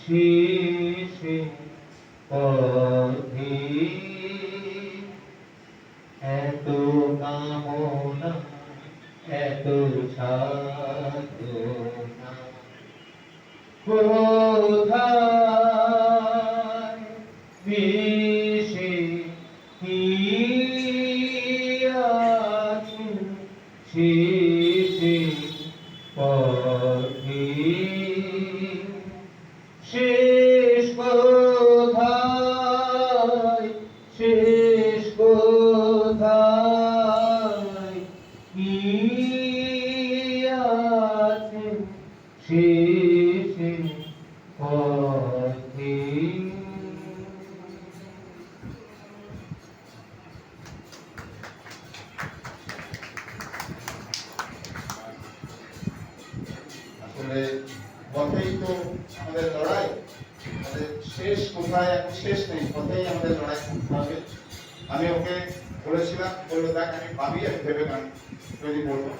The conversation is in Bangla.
শেষে পথে এত কামনা এত সাধনা কোথায় মিশে কি আছে শেষে পথে শেষ কোথায় শেষ কোথায় কি আছে শেষে পথে আসলে পথেই তো আমাদের লড়াই, আমাদের শেষ কোথায় এখন শেষ নেই, পথেই আমাদের লড়াই করতে হবে। আমি ওকে বলেছিলাম, বললো দেখ আমি ভাবি, আমি ভেবে গান তৈরি করবো।